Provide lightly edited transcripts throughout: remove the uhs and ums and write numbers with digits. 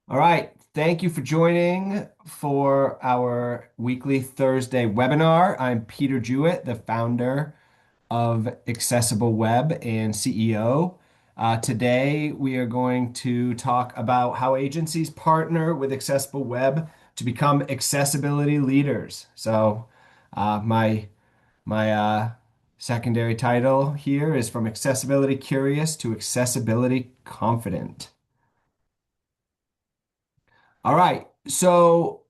All right. Thank you for joining for our weekly Thursday webinar. I'm Peter Jewett, the founder of Accessible Web and CEO. Today, we are going to talk about how agencies partner with Accessible Web to become accessibility leaders. So, my secondary title here is From Accessibility Curious to Accessibility Confident. All right. So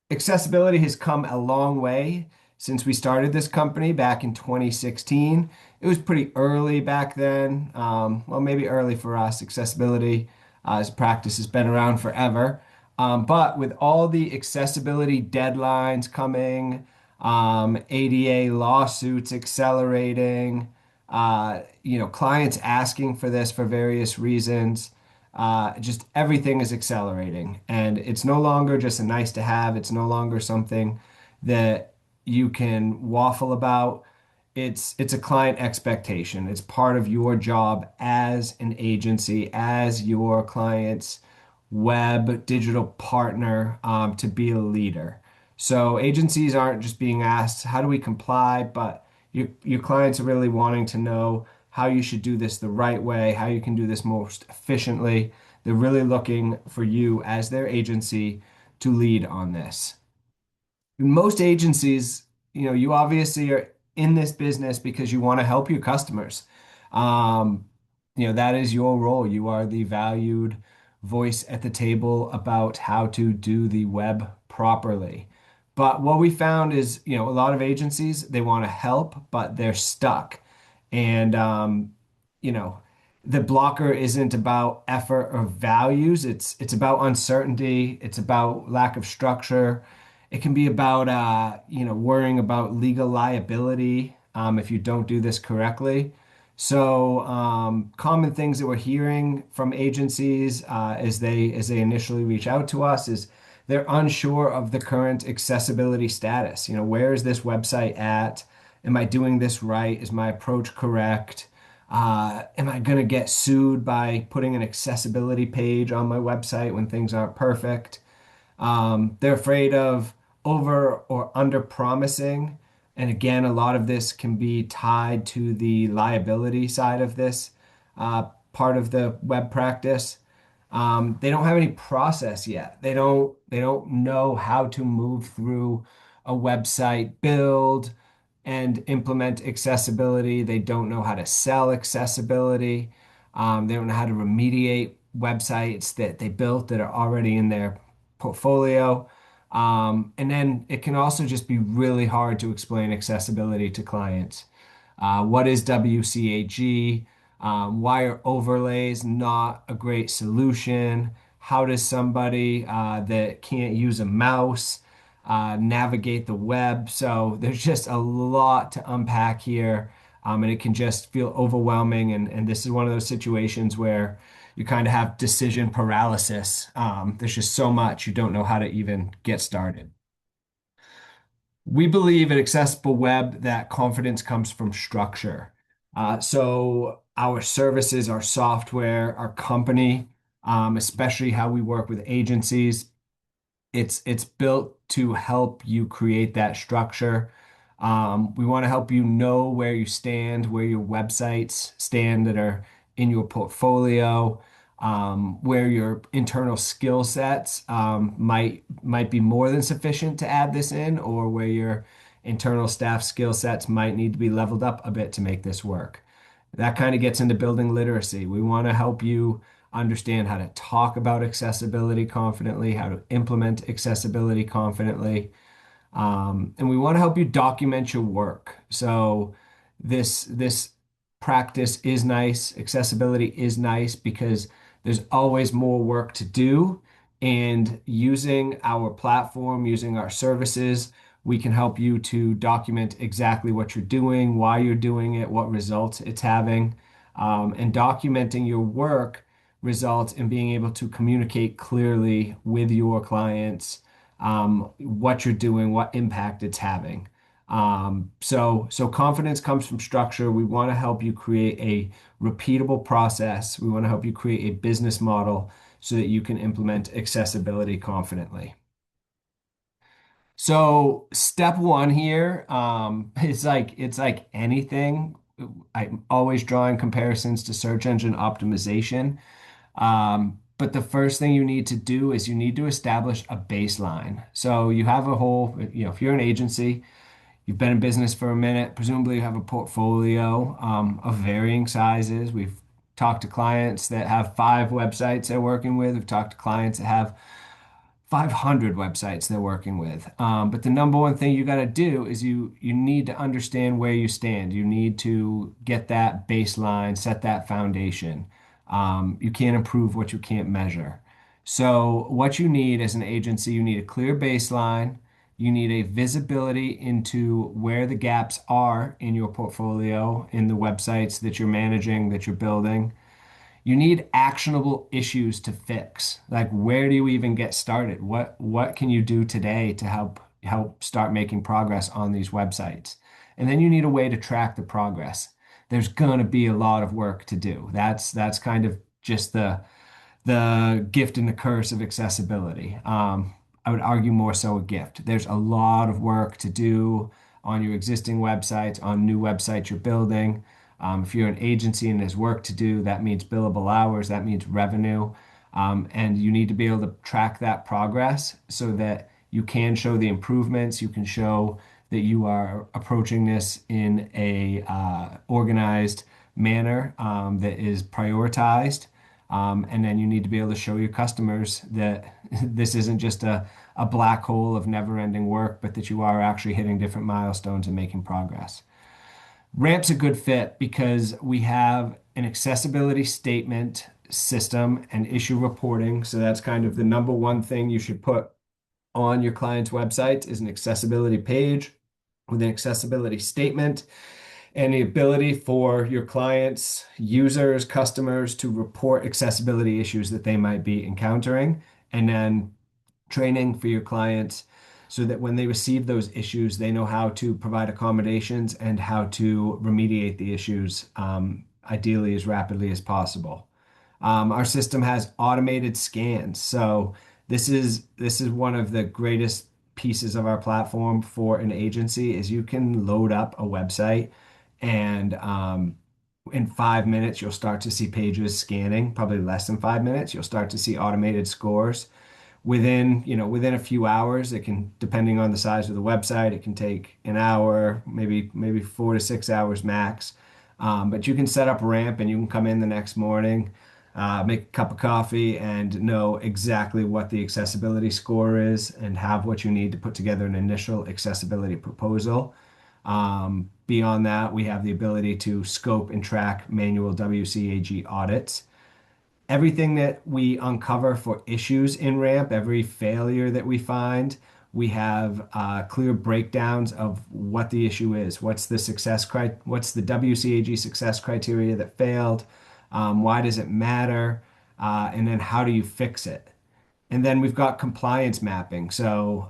accessibility has come a long way since we started this company back in 2016. It was pretty early back then. Well, maybe early for us. Accessibility as a practice has been around forever. But with all the accessibility deadlines coming, ADA lawsuits accelerating, clients asking for this for various reasons. Just everything is accelerating, and it's no longer just a nice to have. It's no longer something that you can waffle about. It's a client expectation. It's part of your job as an agency, as your client's web digital partner, to be a leader. So agencies aren't just being asked, how do we comply? But your clients are really wanting to know how you should do this the right way, how you can do this most efficiently. They're really looking for you as their agency to lead on this. Most agencies, you obviously are in this business because you want to help your customers. Um, that is your role. You are the valued voice at the table about how to do the web properly. But what we found is, a lot of agencies, they want to help, but they're stuck. And, you know, the blocker isn't about effort or values. It's about uncertainty. It's about lack of structure. It can be about worrying about legal liability if you don't do this correctly. So common things that we're hearing from agencies as they initially reach out to us is they're unsure of the current accessibility status. Where is this website at? Am I doing this right? Is my approach correct? Am I going to get sued by putting an accessibility page on my website when things aren't perfect? They're afraid of over or under promising. And again, a lot of this can be tied to the liability side of this part of the web practice. They don't have any process yet. They don't know how to move through a website build and implement accessibility. They don't know how to sell accessibility. They don't know how to remediate websites that they built that are already in their portfolio. And then it can also just be really hard to explain accessibility to clients. What is WCAG? Why are overlays not a great solution? How does somebody that can't use a mouse navigate the web? So there's just a lot to unpack here, and it can just feel overwhelming. And this is one of those situations where you kind of have decision paralysis. There's just so much you don't know how to even get started. We believe at Accessible Web that confidence comes from structure. So our services, our software, our company, especially how we work with agencies, it's built to help you create that structure. We want to help you know where you stand, where your websites stand that are in your portfolio, where your internal skill sets might be more than sufficient to add this in, or where your internal staff skill sets might need to be leveled up a bit to make this work. That kind of gets into building literacy. We want to help you understand how to talk about accessibility confidently, how to implement accessibility confidently. And we want to help you document your work. So this practice is nice, accessibility is nice because there's always more work to do. And using our platform, using our services, we can help you to document exactly what you're doing, why you're doing it, what results it's having. And documenting your work results in being able to communicate clearly with your clients what you're doing, what impact it's having. So confidence comes from structure. We want to help you create a repeatable process. We want to help you create a business model so that you can implement accessibility confidently. So step one here, it's like anything. I'm always drawing comparisons to search engine optimization. But the first thing you need to do is you need to establish a baseline. So you have a whole, if you're an agency, you've been in business for a minute, presumably you have a portfolio of varying sizes. We've talked to clients that have 5 websites they're working with. We've talked to clients that have 500 websites they're working with. But the number one thing you got to do is you need to understand where you stand. You need to get that baseline, set that foundation. You can't improve what you can't measure. So what you need as an agency, you need a clear baseline. You need a visibility into where the gaps are in your portfolio, in the websites that you're managing, that you're building. You need actionable issues to fix. Like, where do you even get started? What can you do today to help start making progress on these websites? And then you need a way to track the progress. There's going to be a lot of work to do. That's kind of just the gift and the curse of accessibility. I would argue more so a gift. There's a lot of work to do on your existing websites, on new websites you're building. If you're an agency and there's work to do, that means billable hours, that means revenue. And you need to be able to track that progress so that you can show the improvements, you can show that you are approaching this in a organized manner that is prioritized. And then you need to be able to show your customers that this isn't just a black hole of never-ending work, but that you are actually hitting different milestones and making progress. Ramp's a good fit because we have an accessibility statement system and issue reporting. So that's kind of the number one thing you should put on your client's website is an accessibility page with an accessibility statement and the ability for your clients, users, customers to report accessibility issues that they might be encountering, and then training for your clients so that when they receive those issues, they know how to provide accommodations and how to remediate the issues, ideally as rapidly as possible. Our system has automated scans. So this is one of the greatest pieces of our platform for an agency is you can load up a website and in 5 minutes you'll start to see pages scanning, probably less than 5 minutes, you'll start to see automated scores within a few hours. It can, depending on the size of the website, it can take an hour, maybe 4 to 6 hours max. But you can set up Ramp and you can come in the next morning, make a cup of coffee and know exactly what the accessibility score is and have what you need to put together an initial accessibility proposal. Beyond that, we have the ability to scope and track manual WCAG audits. Everything that we uncover for issues in Ramp, every failure that we find, we have clear breakdowns of what the issue is. What's the WCAG success criteria that failed? Why does it matter? And then how do you fix it? And then we've got compliance mapping. So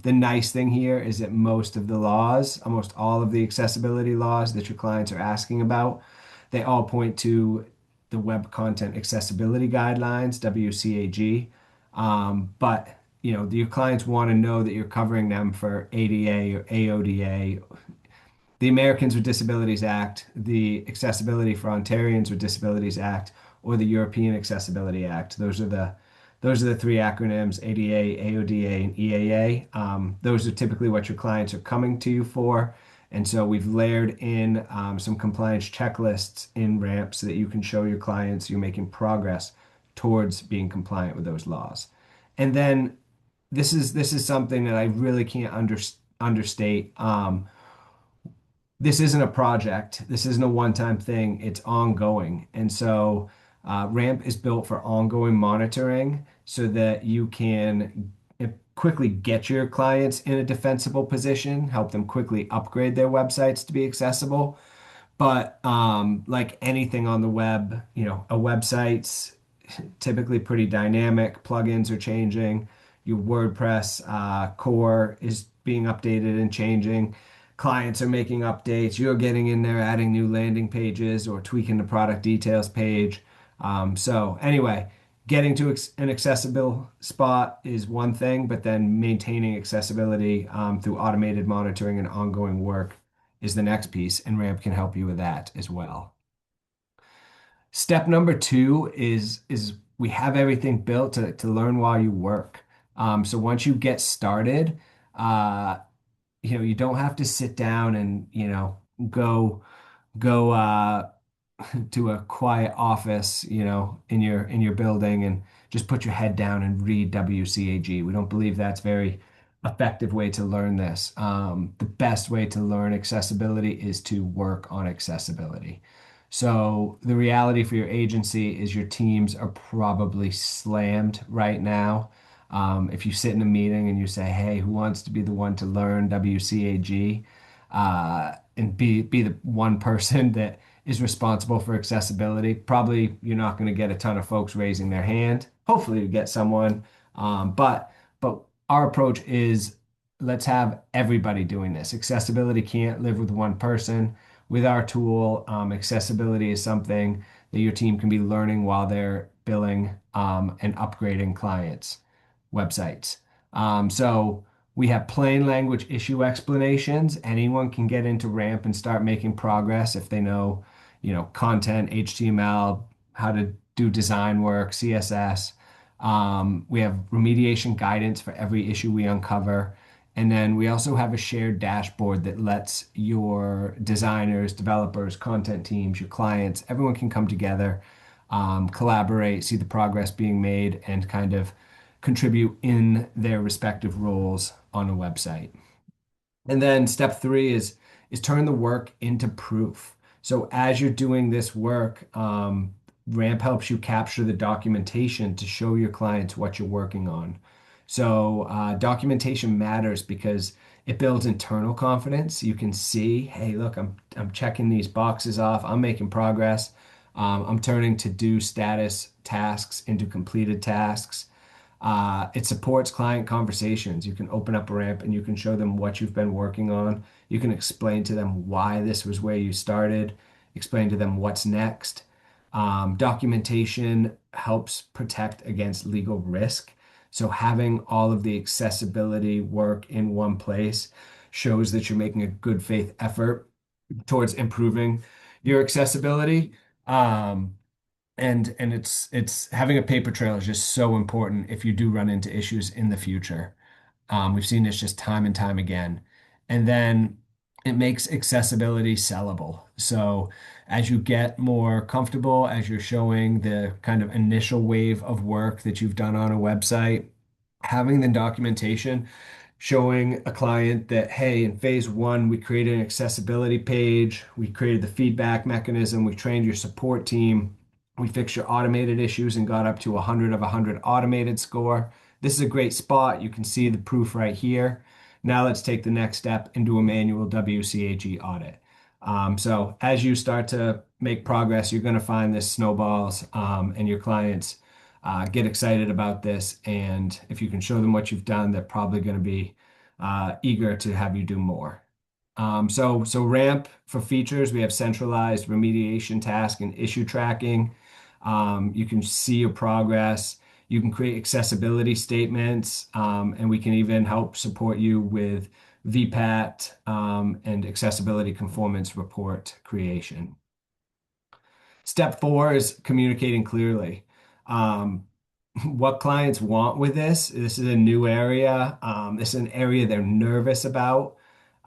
the nice thing here is that most of the laws, almost all of the accessibility laws that your clients are asking about, they all point to the Web Content Accessibility Guidelines, WCAG. But your clients want to know that you're covering them for ADA or AODA, the Americans with Disabilities Act, the Accessibility for Ontarians with Disabilities Act, or the European Accessibility Act. Those are the 3 acronyms: ADA, AODA, and EAA. Those are typically what your clients are coming to you for. And so we've layered in some compliance checklists in Ramp so that you can show your clients you're making progress towards being compliant with those laws. And then this is something that I really can't understate. This isn't a project. This isn't a one-time thing. It's ongoing. And so Ramp is built for ongoing monitoring so that you can quickly get your clients in a defensible position, help them quickly upgrade their websites to be accessible. But like anything on the web, a website's typically pretty dynamic. Plugins are changing. Your WordPress core is being updated and changing. Clients are making updates. You're getting in there, adding new landing pages or tweaking the product details page. So anyway, getting to an accessible spot is one thing, but then maintaining accessibility through automated monitoring and ongoing work is the next piece, and Ramp can help you with that as well. Step number two is we have everything built to learn while you work. So once you get started, uh, you don't have to sit down and go go to a quiet office, in your building and just put your head down and read WCAG. We don't believe that's very effective way to learn this. The best way to learn accessibility is to work on accessibility. So the reality for your agency is your teams are probably slammed right now. If you sit in a meeting and you say, "Hey, who wants to be the one to learn WCAG?" And be the one person that is responsible for accessibility, probably you're not going to get a ton of folks raising their hand. Hopefully, you get someone. But our approach is let's have everybody doing this. Accessibility can't live with one person. With our tool, accessibility is something that your team can be learning while they're billing and upgrading clients' websites. So we have plain language issue explanations. Anyone can get into Ramp and start making progress if they know, content, HTML, how to do design work, CSS. We have remediation guidance for every issue we uncover. And then we also have a shared dashboard that lets your designers, developers, content teams, your clients, everyone can come together, collaborate, see the progress being made, and kind of contribute in their respective roles on a website. And then step three is turn the work into proof. So as you're doing this work, Ramp helps you capture the documentation to show your clients what you're working on. So documentation matters because it builds internal confidence. You can see, hey, look, I'm checking these boxes off. I'm making progress. I'm turning to-do status tasks into completed tasks. It supports client conversations. You can open up a Ramp and you can show them what you've been working on. You can explain to them why this was where you started, explain to them what's next. Documentation helps protect against legal risk. So having all of the accessibility work in one place shows that you're making a good faith effort towards improving your accessibility. And it's having a paper trail is just so important if you do run into issues in the future. We've seen this just time and time again. And then it makes accessibility sellable. So as you get more comfortable, as you're showing the kind of initial wave of work that you've done on a website, having the documentation showing a client that, hey, in phase one, we created an accessibility page, we created the feedback mechanism, we trained your support team, we fixed your automated issues and got up to 100 of 100 automated score. This is a great spot. You can see the proof right here. Now let's take the next step and do a manual WCAG audit. So as you start to make progress, you're going to find this snowballs and your clients get excited about this. And if you can show them what you've done, they're probably going to be eager to have you do more. So Ramp for features, we have centralized remediation task and issue tracking. You can see your progress. You can create accessibility statements, and we can even help support you with VPAT and accessibility conformance report creation. Step four is communicating clearly. Um, what clients want with this is a new area. This is an area they're nervous about.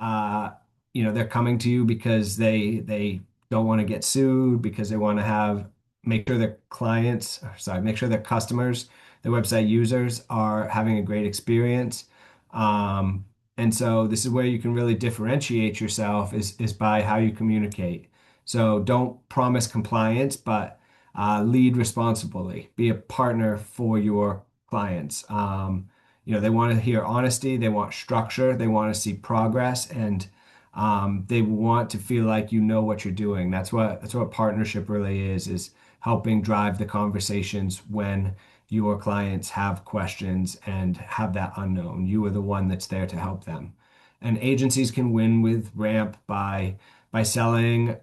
Uh, they're coming to you because they don't want to get sued, because they want to make sure their clients, sorry, make sure their customers, their website users are having a great experience. And so this is where you can really differentiate yourself is by how you communicate. So don't promise compliance, but lead responsibly. Be a partner for your clients. They want to hear honesty, they want structure, they want to see progress, and they want to feel like you know what you're doing. That's what partnership really is helping drive the conversations when your clients have questions and have that unknown. You are the one that's there to help them. And agencies can win with Ramp by selling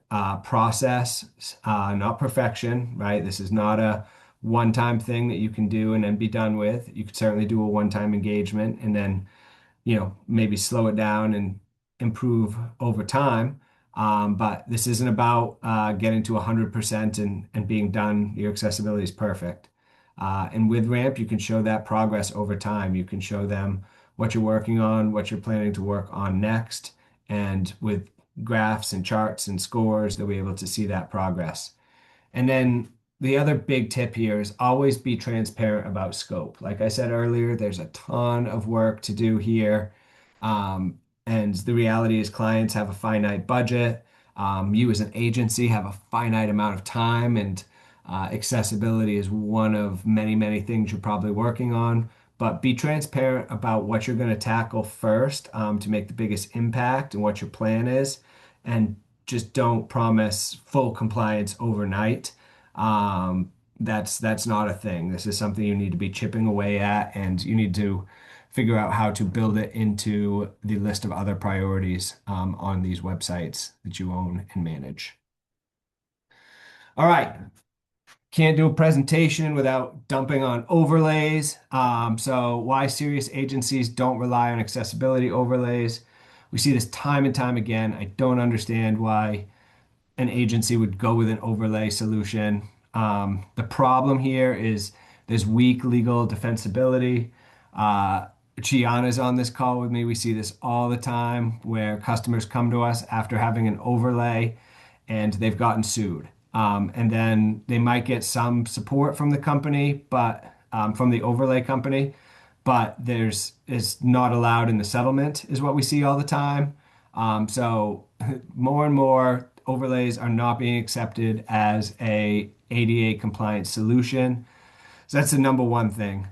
process, not perfection, right? This is not a one-time thing that you can do and then be done with. You could certainly do a one-time engagement and then, maybe slow it down and improve over time. But this isn't about getting to 100% and being done. Your accessibility is perfect. And with Ramp, you can show that progress over time. You can show them what you're working on, what you're planning to work on next. And with graphs and charts and scores, they'll be able to see that progress. And then the other big tip here is always be transparent about scope. Like I said earlier, there's a ton of work to do here. Um, and the reality is clients have a finite budget. You as an agency have a finite amount of time, and accessibility is one of many, many things you're probably working on. But be transparent about what you're going to tackle first, to make the biggest impact and what your plan is. And just don't promise full compliance overnight. Um, that's not a thing. This is something you need to be chipping away at, and you need to figure out how to build it into the list of other priorities on these websites that you own and manage. All right. Can't do a presentation without dumping on overlays. So why serious agencies don't rely on accessibility overlays. We see this time and time again. I don't understand why an agency would go with an overlay solution. The problem here is there's weak legal defensibility. Uh, Chiana's on this call with me. We see this all the time where customers come to us after having an overlay and they've gotten sued. And then they might get some support from the company, but from the overlay company, but there's is not allowed in the settlement is what we see all the time. So more and more overlays are not being accepted as a ADA compliant solution. So that's the number one thing.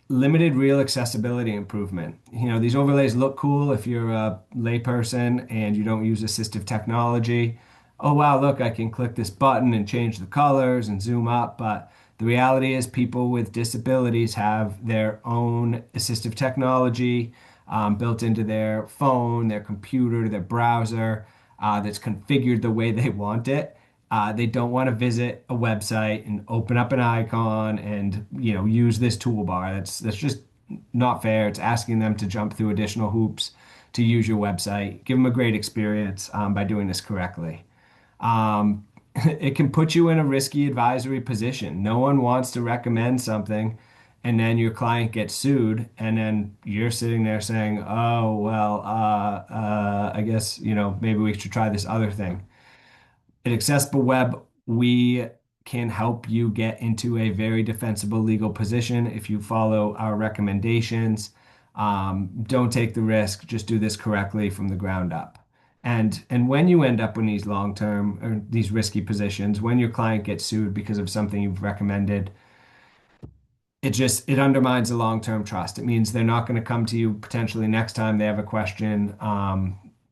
Limited real accessibility improvement. These overlays look cool if you're a layperson and you don't use assistive technology. Oh, wow, look, I can click this button and change the colors and zoom up. But the reality is, people with disabilities have their own assistive technology built into their phone, their computer, their browser that's configured the way they want it. They don't want to visit a website and open up an icon and use this toolbar. That's just not fair. It's asking them to jump through additional hoops to use your website. Give them a great experience by doing this correctly. It can put you in a risky advisory position. No one wants to recommend something, and then your client gets sued, and then you're sitting there saying, "Oh, well, I guess maybe we should try this other thing." At Accessible Web, we can help you get into a very defensible legal position if you follow our recommendations. Don't take the risk. Just do this correctly from the ground up. And when you end up in these long-term or these risky positions, when your client gets sued because of something you've recommended, it undermines the long-term trust. It means they're not going to come to you potentially next time they have a question,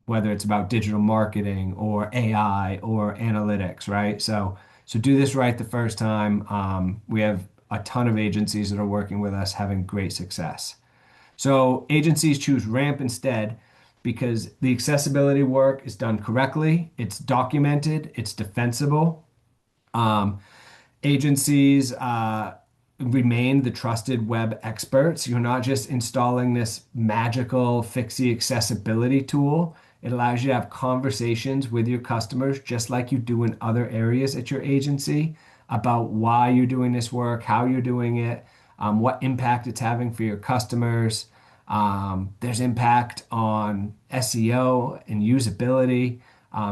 whether it's about digital marketing or AI or analytics, right? So do this right the first time. We have a ton of agencies that are working with us having great success. So agencies choose Ramp instead because the accessibility work is done correctly, it's documented, it's defensible. Um, Agencies remain the trusted web experts. You're not just installing this magical fixie accessibility tool. It allows you to have conversations with your customers, just like you do in other areas at your agency, about why you're doing this work, how you're doing it, what impact it's having for your customers. There's impact on SEO and usability.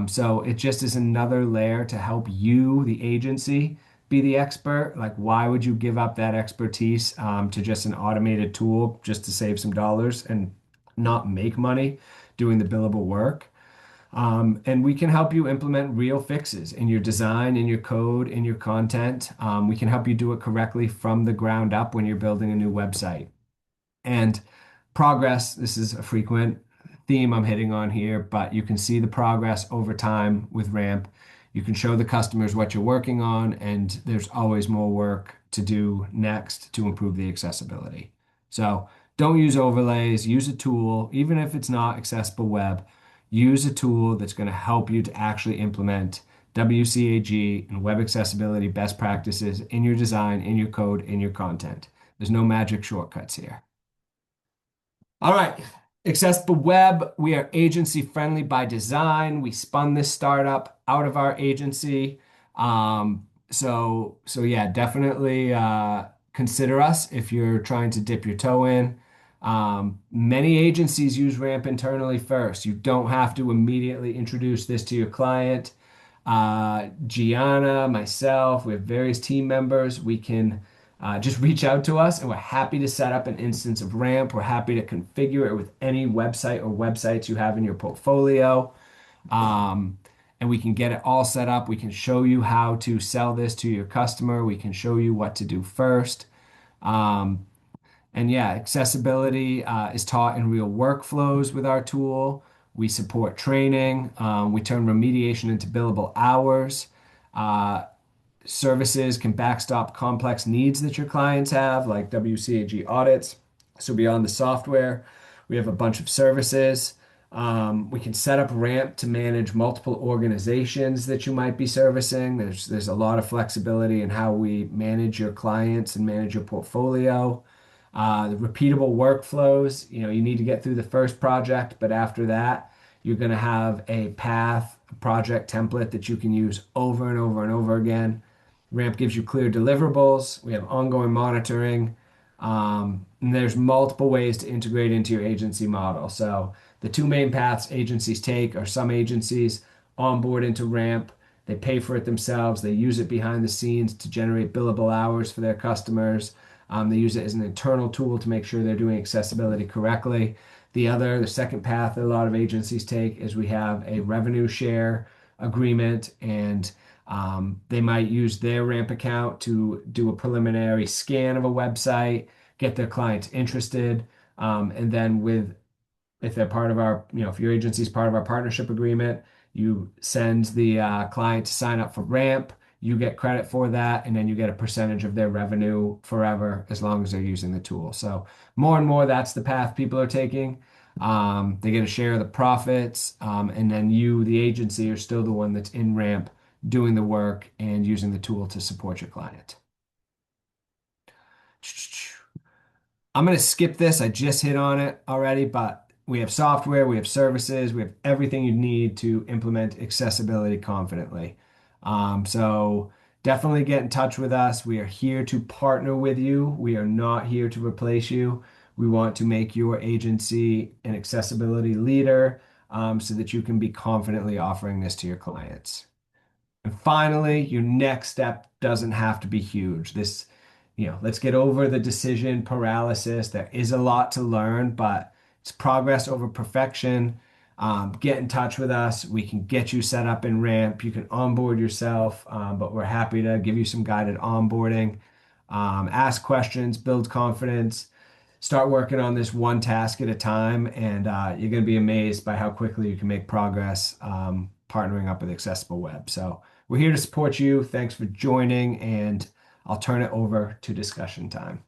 So it just is another layer to help you, the agency, be the expert. Like, why would you give up that expertise to just an automated tool just to save some dollars and not make money doing the billable work? And we can help you implement real fixes in your design, in your code, in your content. We can help you do it correctly from the ground up when you're building a new website. And progress, this is a frequent theme I'm hitting on here, but you can see the progress over time with Ramp. You can show the customers what you're working on, and there's always more work to do next to improve the accessibility. So don't use overlays, use a tool, even if it's not accessible web, use a tool that's going to help you to actually implement WCAG, and web accessibility best practices in your design, in your code, in your content. There's no magic shortcuts here. All right. Accessible Web, we are agency friendly by design. We spun this startup out of our agency. So yeah, definitely consider us if you're trying to dip your toe in. Many agencies use Ramp internally first. You don't have to immediately introduce this to your client. Gianna, myself, we have various team members. We can just reach out to us and we're happy to set up an instance of Ramp. We're happy to configure it with any website or websites you have in your portfolio. Um, and we can get it all set up. We can show you how to sell this to your customer. We can show you what to do first. Um, and yeah, accessibility is taught in real workflows with our tool. We support training. We turn remediation into billable hours. Uh, Services can backstop complex needs that your clients have, like WCAG audits. So beyond the software, we have a bunch of services. We can set up Ramp to manage multiple organizations that you might be servicing. There's a lot of flexibility in how we manage your clients and manage your portfolio. The repeatable workflows, you need to get through the first project, but after that, you're going to have a path, a project template that you can use over and over and over again. Ramp gives you clear deliverables. We have ongoing monitoring. And there's multiple ways to integrate into your agency model. So the two main paths agencies take are some agencies onboard into Ramp. They pay for it themselves. They use it behind the scenes to generate billable hours for their customers. They use it as an internal tool to make sure they're doing accessibility correctly. The second path that a lot of agencies take is we have a revenue share agreement, and they might use their Ramp account to do a preliminary scan of a website, get their clients interested, and then if they're part of our, if your agency is part of our partnership agreement, you send the client to sign up for Ramp. You get credit for that, and then you get a percentage of their revenue forever as long as they're using the tool. So more and more, that's the path people are taking. They get a share of the profits, and then you, the agency, are still the one that's in Ramp doing the work and using the tool to support your client. I'm going to skip this. I just hit on it already, but we have software, we have services, we have everything you need to implement accessibility confidently. So definitely get in touch with us. We are here to partner with you. We are not here to replace you. We want to make your agency an accessibility leader, so that you can be confidently offering this to your clients. And finally, your next step doesn't have to be huge. Let's get over the decision paralysis. There is a lot to learn, but it's progress over perfection. Get in touch with us. We can get you set up in Ramp. You can onboard yourself, but we're happy to give you some guided onboarding. Ask questions, build confidence, start working on this one task at a time, and you're going to be amazed by how quickly you can make progress partnering up with Accessible Web. So we're here to support you. Thanks for joining, and I'll turn it over to discussion time.